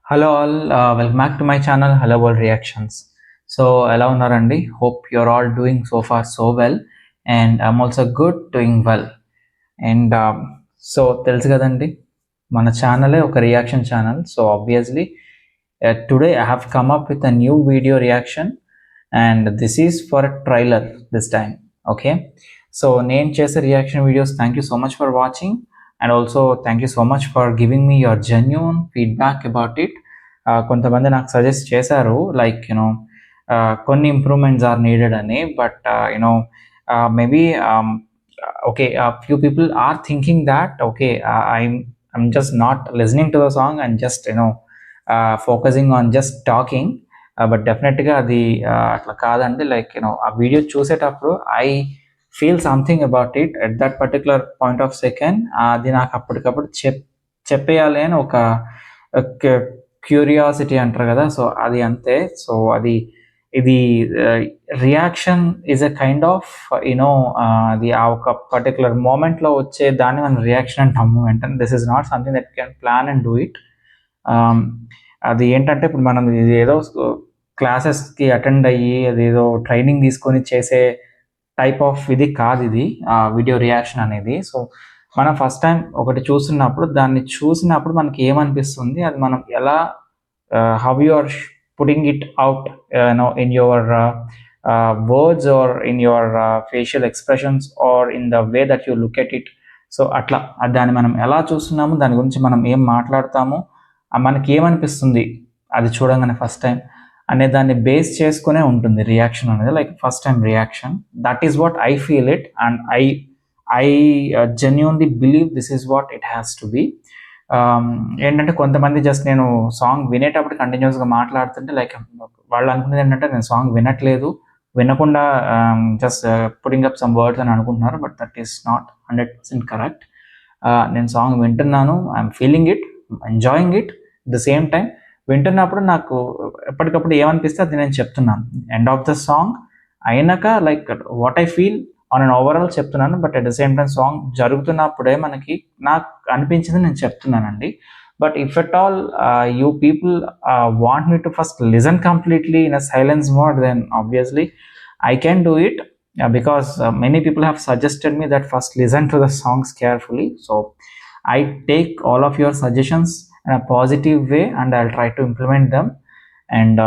Hello all, welcome back to my channel Hello World Reactions. So ఎలా ఉన్నారండి? Hope you're all doing so far so well, and I'm also good, doing well. And so తెలుసు కదండి, మన ఛానలే ఒక reaction channel. So obviously today I have come up with a new video reaction, and this is for a trailer this time. Okay, so నేను చేసే reaction videos, thank you so much for watching. And also thank you so much for giving me your genuine feedback about it. కొంతమంది నాకు suggest చేశారు, like you know కొన్ని improvements are needed అని. But you know maybe okay, few people are thinking that okay, I'm just not listening to the song and just you know focusing on just talking. But డెఫినెట్గా అది అట్లా కాదండి. Like you know ఆ video చూసేటప్పుడు I feel something about it at that particular point of second. అది నాకు అప్పటికప్పుడు చెప్పేయాలి అని ఒక క్యూరియాసిటీ అంటారు కదా, సో అది అంతే. సో ఇది reaction is a kind of you know అది ఆ ఒక పర్టికులర్ మూమెంట్లో వచ్చే దాన్ని మనం రియాక్షన్ అంటాము. వెంటనే this is not something that can plan and do it. అది ఏంటంటే, ఇప్పుడు మనం ఇది ఏదో క్లాసెస్కి అటెండ్ అయ్యి అదేదో ట్రైనింగ్ తీసుకొని చేసే టైప్ ఆఫ్ ఇది కాదు ఇది వీడియో రియాక్షన్ అనేది. సో మనం ఫస్ట్ టైం ఒకటి చూసినప్పుడు మనకి ఏమనిపిస్తుంది, అది మనం ఎలా how you are putting it out in your words or in your facial expressions or in the way that you look at it. So అట్లా దాన్ని మనం ఎలా చూస్తున్నాము, దాని గురించి మనం ఏం మాట్లాడతాము, మనకి ఏమనిపిస్తుంది అది చూడంగానే ఫస్ట్ టైం అనే దాన్ని బేస్ చేసుకునే ఉంటుంది రియాక్షన్ అనేది. Like first time reaction, that is what I feel it, and I genuinely believe this is what it has to be. ఏంటంటే, కొంతమంది జస్ట్ నేను సాంగ్ వినేటప్పుడు కంటిన్యూస్గా మాట్లాడుతుంటే లైక్ వాళ్ళు అనుకునేది ఏంటంటే నేను సాంగ్ వినకుండా just putting up some words అని అనుకుంటున్నారు. But that is not 100% correct. నేను సాంగ్ వింటున్నాను, I'm feeling it, enjoying it. At the same time వింటున్నప్పుడు నాకు ఎప్పటికప్పుడు ఏమనిపిస్తే అది నేను చెప్తున్నాను. ఎండ్ ఆఫ్ ద సాంగ్ అయినాక like what I feel on an overall చెప్తున్నాను. But at the same time song జరుగుతున్నప్పుడే నాకు అనిపించింది నేను చెప్తున్నానండి. But if at all you people want me to first listen completely in a silence mode, then obviously I can do it. Because many people have suggested me that first listen to the songs carefully. So I take all of your suggestions in a positive way and I'll try to implement them. And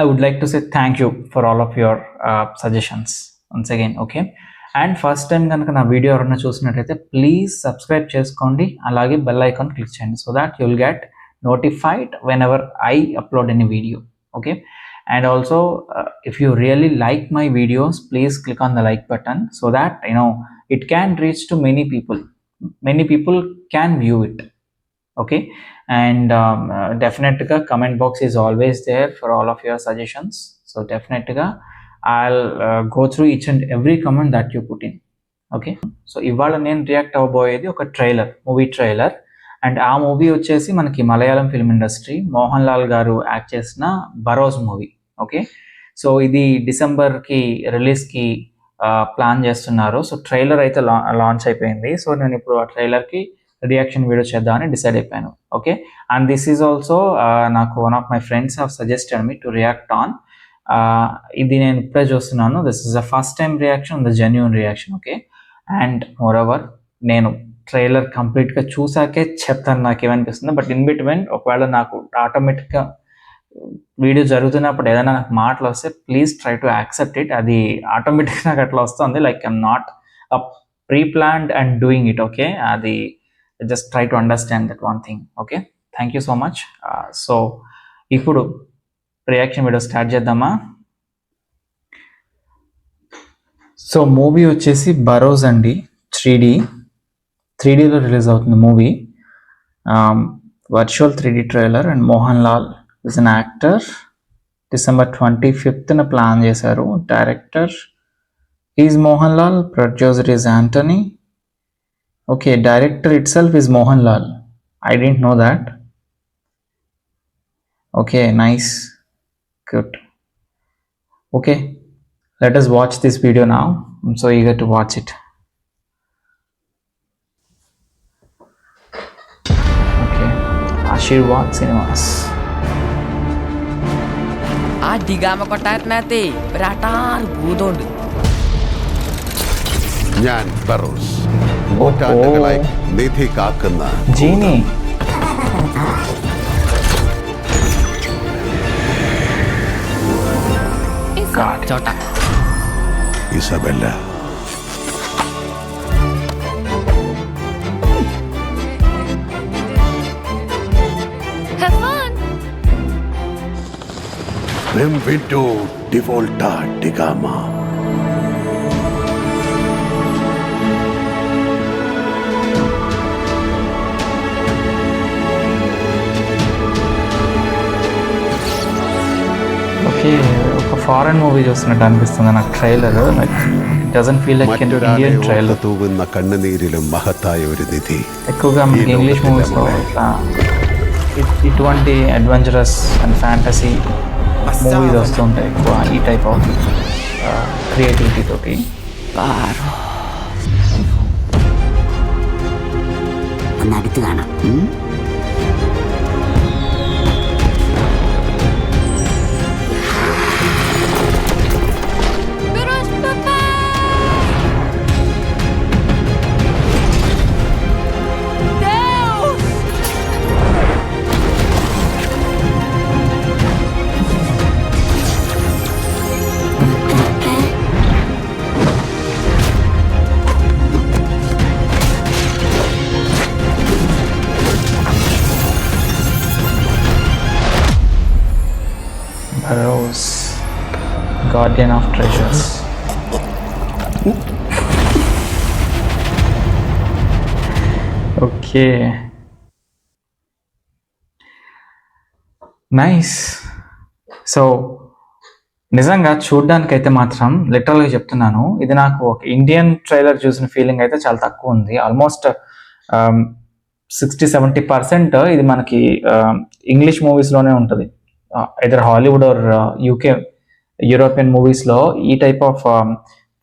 I would like to say thank you for all of your suggestions once again. Okay, and first time కనుక నా video ఎవరైనా చూసినట్టయితే please subscribe చేసుకోండి, అలాగే bell icon click చేయండి, so that you will get notified whenever I upload any video. Okay, and also if you really like my videos, please click on the like button so that you know it can reach to many people can view it. Okay, and definitely comment box is always there for all of your suggestions. So definitely I'll go through each and every comment that you put in. Okay, so ఇవాళ నేను react అవ్వబోయేది ఒక movie trailer. And ఆ movie వచ్చేసి మనకి Malayalam film industry Mohan Lal గారు act చేసిన బరోజ్ movie. Okay, so ఇది డిసెంబర్కి రిలీజ్కి ప్లాన్ చేస్తున్నారు. సో ట్రైలర్ అయితే లాంచ్ అయిపోయింది. సో నేను ఇప్పుడు ఆ ట్రైలర్కి రియాక్షన్ వీడియో చేద్దామని డిసైడ్ అయిపోయాను. Okay, and this is also నాకు one of my friends have suggested me to react on. ఇది నేను ఇప్పుడే చూస్తున్నాను. This is the first time reaction, the genuine reaction. Okay, and moreover నేను trailer కంప్లీట్గా చూసాకే చెప్తాను నాకు ఏమనిపిస్తుంది. బట్ ఇన్ బిట్వీన్ ఒకవేళ నాకు ఆటోమేటిక్గా వీడియో జరుగుతున్నప్పుడు ఏదైనా నాకు మాటలు వస్తే please try to accept it. అది ఆటోమేటిక్గా నాకు అట్లా వస్తుంది, like I'm not pre planned and doing it. Okay, అది just try to understand that one thing. Okay, thank you so much. So ఇప్పుడు రియాక్షన్ వీడియో స్టార్ట్ చేద్దామా? సో మూవీ వచ్చేసి బరోజ్ అండి, 3Dలో రిలీజ్ అవుతుంది movie. Virtual 3D trailer. And Mohan Lal is an actor. December 25th plan చేశారు. Director is Mohan Lal, producer is Antony. Okay, director it self is Mohan Lal. I didn't know that. Okay, nice, good. Okay, let us watch this video now. I'm so eager to watch it. Okay, ఆ Aashirvad cinemas. ആ ഡിഗാമ കൊട്ടാരത്തിനകത്തെ ഒരാട്ടാറ് ഭൂതമുണ്ട്. ഞാൻ Pharos, നൂറ്റാണ്ടുകളായി നിധി കാക്കുന്ന ജീനി. ചോട്ട Isabella. Benvenuto di volta di Gama. Okay, ఒక foreign movie చూస్తున్నట్టు అనిపిస్తుంది నాకు trailer. Like it doesn't feel like Indian trailer. తూగున్న కన్ననీరిലും మహത്തായ ഒരു నిధి. ఎక్కువగా మనకి ఇంగ్లీష్ మూవీస్లో ఇటువంటి అడ్వెంచరస్ అండ్ ఫ్యాంటసీ మూవీస్ వస్తుంటాయి ఎక్కువ ఈ టైప్ ఆఫ్ క్రియేటివిటీ తోటి. അടുത്ത് കാണാം. Burrows, Guardian of Treasures. Okay, nice. So నిజంగా చూడ్డానికైతే మాత్రం లిటరల్గా చెప్తున్నాను, ఇది నాకు ఒక ఇండియన్ ట్రైలర్ చూసిన ఫీలింగ్ అయితే చాలా తక్కువ ఉంది. ఆల్మోస్ట్ 60-70% ఇది మనకి ఇంగ్లీష్ మూవీస్లోనే ఉంటుంది. Either Hollywood or UK European మూవీస్లో ఈ టైప్ ఆఫ్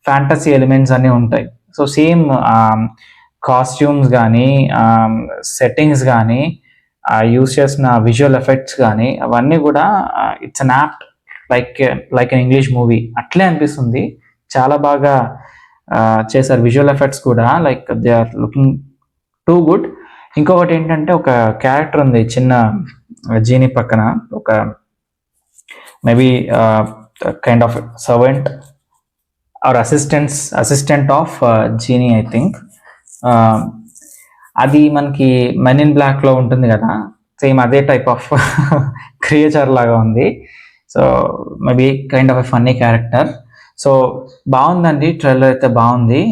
ఫ్యాంటసీ ఎలిమెంట్స్ అన్నీ ఉంటాయి. సో సేమ్ కాస్ట్యూమ్స్ కానీ సెట్టింగ్స్ కానీ యూస్ చేసిన విజువల్ ఎఫెక్ట్స్ కానీ అవన్నీ కూడా it's unapt like an English movie అట్లే అనిపిస్తుంది. చాలా బాగా చేశారు విజువల్ ఎఫెక్ట్స్ కూడా, like they are looking too good. ఇంకొకటి ఏంటంటే ఒక క్యారెక్టర్ ఉంది చిన్న జీనీ పక్కన, ఒక maybe kind of servant or assistant of genie I think. అది మనకి మెన్ ఇన్ బ్లాక్లో ఉంటుంది కదా, సేమ్ అదే టైప్ ఆఫ్ క్రియేచర్ లాగా ఉంది. So maybe kind of a funny character. So బాగుందండి, ట్రైలర్ అయితే బాగుంది.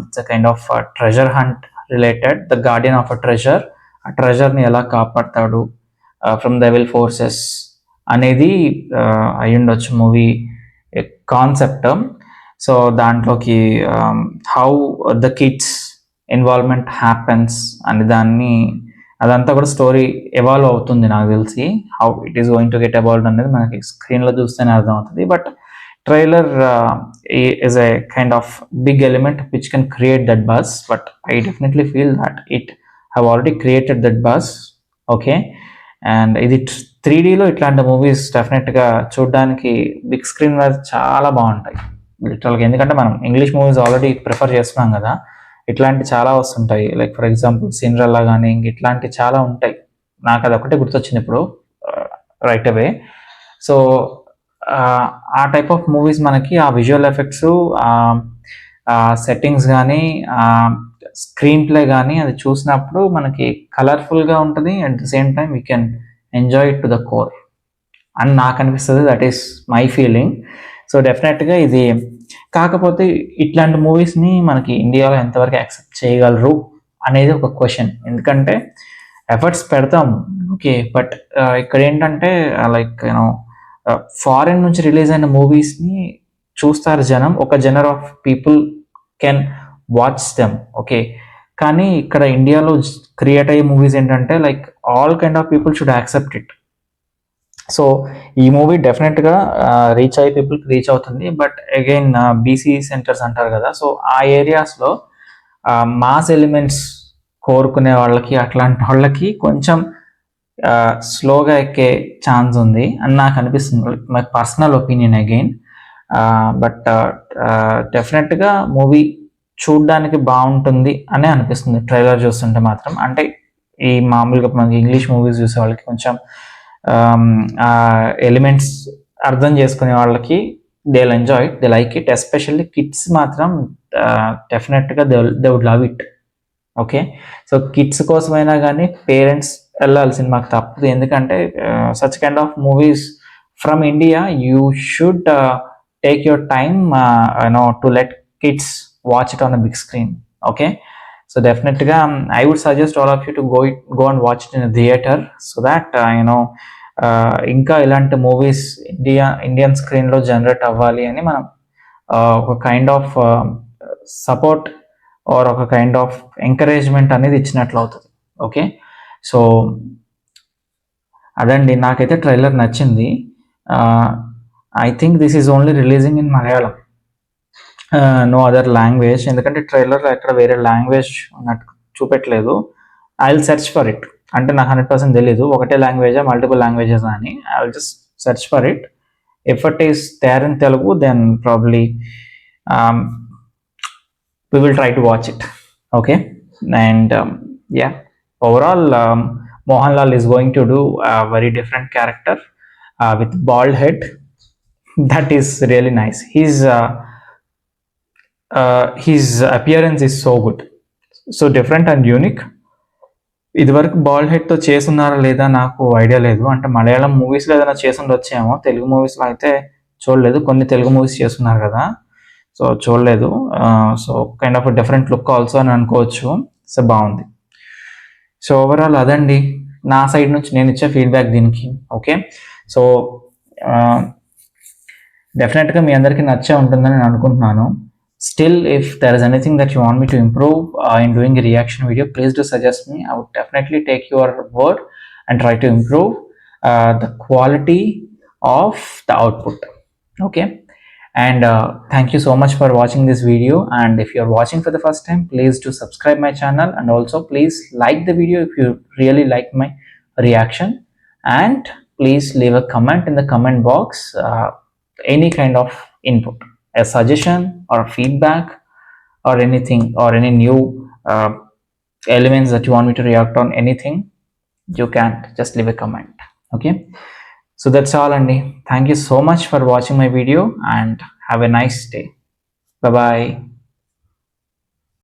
It's a kind of treasure hunt related, the Guardian of a treasure. ఆ ట్రెజర్ని ఎలా కాపాడతాడు ఫ్రమ్ ద ఎవల్ ఫోర్సెస్ అనేది అయ్యుండొచ్చు మూవీ కాన్సెప్ట్. సో దాంట్లోకి how the kids involvement happens అని అదంతా కూడా స్టోరీ ఎవాల్వ్ అవుతుంది నాకు తెలిసి. How it is going to get evolved అనేది మనకి స్క్రీన్లో చూస్తేనే అర్థం అవుతుంది. But trailer is a kind of big element which can create that buzz, but I definitely feel that it have already created that buzz. Okay, and ఇది 3Dలో ఇట్లాంటి movies డెఫినెట్గా చూడడానికి బిగ్ స్క్రీన్ మీద చాలా బాగుంటాయి లిటరల్గా. ఎందుకంటే మనం ఇంగ్లీష్ మూవీస్ ఆల్రెడీ ప్రిఫర్ చేస్తున్నాం కదా, ఇట్లాంటి చాలా వస్తుంటాయి. లైక్ ఫర్ ఎగ్జాంపుల్ సిండ్రెల్లా కానీ ఇట్లాంటి చాలా ఉంటాయి. నాకు అది ఒకటే గుర్తొచ్చింది ఇప్పుడు రైట్ అవే. సో ఆ టైప్ ఆఫ్ మూవీస్ మనకి ఆ విజువల్ ఎఫెక్ట్స్, సెట్టింగ్స్ కానీ స్క్రీన్ ప్లే కానీ అది చూసినప్పుడు మనకి కలర్ఫుల్గా ఉంటుంది. At the same time we can enjoy it to the core అని నాకు అనిపిస్తుంది. That is my feeling. So డెఫినెట్గా ఇది, కాకపోతే ఇట్లాంటి మూవీస్ని మనకి ఇండియాలో ఎంతవరకు యాక్సెప్ట్ చేయగలరు అనేది ఒక క్వశ్చన్. ఎందుకంటే ఎఫర్ట్స్ పెడతాం ఓకే, బట్ ఇక్కడ ఏంటంటే లైక్ యూనో ఫారెన్ నుంచి రిలీజ్ అయిన మూవీస్ని చూస్తారు జనం, ఒక genre of people can watch them okay. కానీ ఇక్కడ ఇండియాలో క్రియేట్ అయ్యే మూవీస్ ఏంటంటే like all kind of people should accept it. So ఈ మూవీ డెఫినెట్గా రీచ్ అయ్యే పీపుల్కి రీచ్ అవుతుంది. బట్ అగైన్ బీసీ సెంటర్స్ అంటారు కదా, సో ఆ ఏరియాస్లో మాస్ ఎలిమెంట్స్ కోరుకునే వాళ్ళకి, అట్లాంటి వాళ్ళకి కొంచెం స్లోగా ఎక్కే ఛాన్స్ ఉంది అని నాకు అనిపిస్తుంది, my personal opinion again. But డెఫినెట్గా మూవీ చూడ్డానికి బాగుంటుంది అనే అనిపిస్తుంది ట్రైలర్ చూస్తుంటే మాత్రం. అంటే ఈ మామూలుగా మనకి ఇంగ్లీష్ మూవీస్ చూసే వాళ్ళకి కొంచెం ఎలిమెంట్స్ అర్థం చేసుకునే వాళ్ళకి they will enjoy it, they like it. Especially kids మాత్రం డెఫినెట్గా they would love it. Okay, so kids కోసమైనా కానీ పేరెంట్స్ వెళ్ళాలి సినిమాకి తప్పదు. ఎందుకంటే such kind of movies from India you should take your time to let kids watch it on a big screen. Okay, so డెఫినెట్గా I would suggest all of you to go and watch it in theatre so that ఇంకా ఇలాంటి movies Indian స్క్రీన్లో generate అవ్వాలి అని మనం ఒక kind of support or ఒక kind of encouragement అనేది ఇచ్చినట్లు అవుతుంది. ఓకే, సో అదండి, నాకైతే ట్రైలర్ నచ్చింది. I think this is only releasing in Malayalam, no other language. ఎందుకంటే ట్రైలర్ ఎక్కడ వేరే లాంగ్వేజ్ ఉన్నట్టు చూపెట్టలేదు. I will search for it. అంటే నాకు 100% తెలీదు ఒకటే లాంగ్వేజా మల్టిపుల్ లాంగ్వేజెస్ అని. I will just search for it. If it is there in Telugu then probably we will try to watch it. Okay, and yeah, overall Mohanlal is going to do a very different character with bald head. That is really nice. His appearance is so good, so different and unique. ఇదివరకు bald హెడ్తో చేసున్నారా లేదా నాకు idea లేదు. అంటే మలయాళం మూవీస్లో ఏదైనా చేసుండొచ్చేమో, తెలుగు మూవీస్లో అయితే చూడలేదు. కొన్ని తెలుగు మూవీస్ చేస్తున్నారు కదా, సో చూడలేదు. So kind of different look also అని అనుకోవచ్చు. సో బాగుంది. సో ఓవరాల్ అదండి నా సైడ్ నుంచి నేను ఇచ్చే ఫీడ్బ్యాక్ దీనికి. ఓకే, సో డెఫినెట్గా మీ అందరికీ నచ్చే ఉంటుందని నేను అనుకుంటున్నాను. Still, if there is anything that you want me to improve in doing a reaction video, please do suggest me. I would definitely take your word and try to improve the quality of the output. Okay, and thank you so much for watching this video. And if you are watching for the first time, please do subscribe my channel, and also please like the video if you really like my reaction, and please leave a comment in the comment box, any kind of input, a suggestion or a feedback or anything, or any new elements that you want me to react on, anything, you can just leave a comment. Okay, so that's all, Andy. Thank you so much for watching my video and have a nice day. Bye bye.